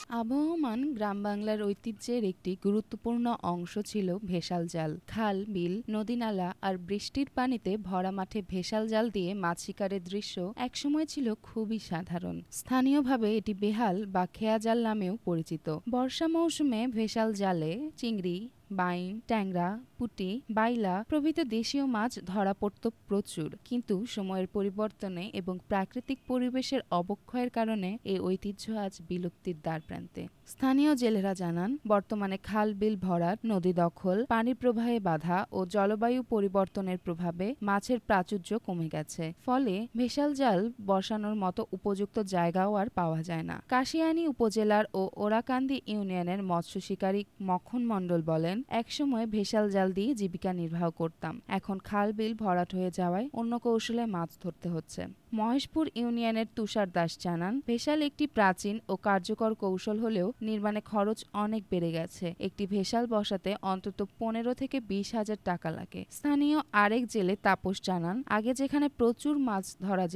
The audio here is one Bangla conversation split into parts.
আবহমান গ্রাম বাংলার ঐতিহ্যের একটি গুরুত্বপূর্ণ অংশ ছিল ভেসাল জাল। খাল, বিল, নদী-নালা আর বৃষ্টির পানিতে ভরা মাঠে ভেসাল জাল দিয়ে মাছ শিকারের দৃশ্য একসময় ছিল খুবই সাধারণ। স্থানীয়ভাবে এটি বেহাল বা খেয়া জাল নামেও পরিচিত। বর্ষা মৌসুমে ভেসাল জালে চিংড়ি, বাইম, ট্যাংরা, পুঁটি, বাইলা প্রভৃতি দেশীয় মাছ ধরা পড়ত প্রচুর। কিন্তু সময়ের পরিবর্তনে এবং প্রাকৃতিক পরিবেশের অবক্ষয়ের কারণে এই ঐতিহ্য আজ বিলুপ্তির দ্বারপ্রান্তে। স্থানীয় জেলেরা জানান, বর্তমানে খাল, বিল ভরাট, নদী দখল, পানি প্রবাহে বাধা ও জলবায়ু পরিবর্তনের প্রভাবে মাছের প্রাচুর্য কমে গেছে। ফলে ভেসাল জাল বসানোর মতো উপযুক্ত জায়গাও আর পাওয়া যায় না। কাশিয়ানী উপজেলার ও ওরাকান্দি ইউনিয়নের মৎস্য শিকারী মখন মণ্ডল বলেন, একসময় ভেসাল জাল দিয়ে জীবিকা নির্বাহ করতাম। এখন খাল, বিল ভরাট হয়ে যাওয়ায় অন্য কৌশলে মাছ ধরতে হচ্ছে। মহেশপুর ইউনিয়নের তুষার দাস জানান, ভেসাল একটি প্রাচীন ও কার্যকর কৌশল হলেও নির্মাণে খরচ অনেক বেড়ে গেছে। একটি ভেসাল বসাতে অন্তত 15 থেকে 20,000 টাকা লাগে। স্থানীয় আরেক জেলে তাপস জানান, আগে যেখানে প্রচুর মাছ ধরা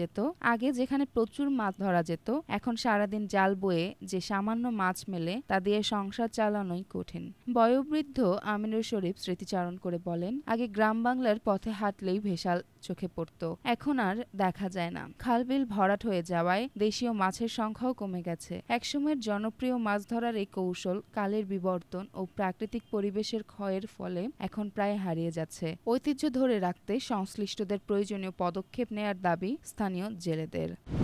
যেত এখন সারাদিন জাল বয়ে যে সামান্য মাছ মেলে তা দিয়ে সংসার চালানোই কঠিন। বয়োবৃদ্ধ আমিনুর শরীফ স্মৃতিচারণ করে বলেন, আগে গ্রাম বাংলার পথে হাঁটলেই ভেসাল চোখে পড়ত, এখন আর দেখা যায় না। খালবিল ভরাট হয়ে যাওয়ায় দেশীয় মাছের সংখ্যাও কমে গেছে। একসময়ের জনপ্রিয় মাছ ধরার এই কৌশল কালের বিবর্তন ও প্রাকৃতিক পরিবেশের ক্ষয়ের ফলে এখন প্রায় হারিয়ে যাচ্ছে। ঐতিহ্য ধরে রাখতে সংশ্লিষ্টদের প্রয়োজনীয় পদক্ষেপ নেয়ার দাবি স্থানীয় জেলেদের।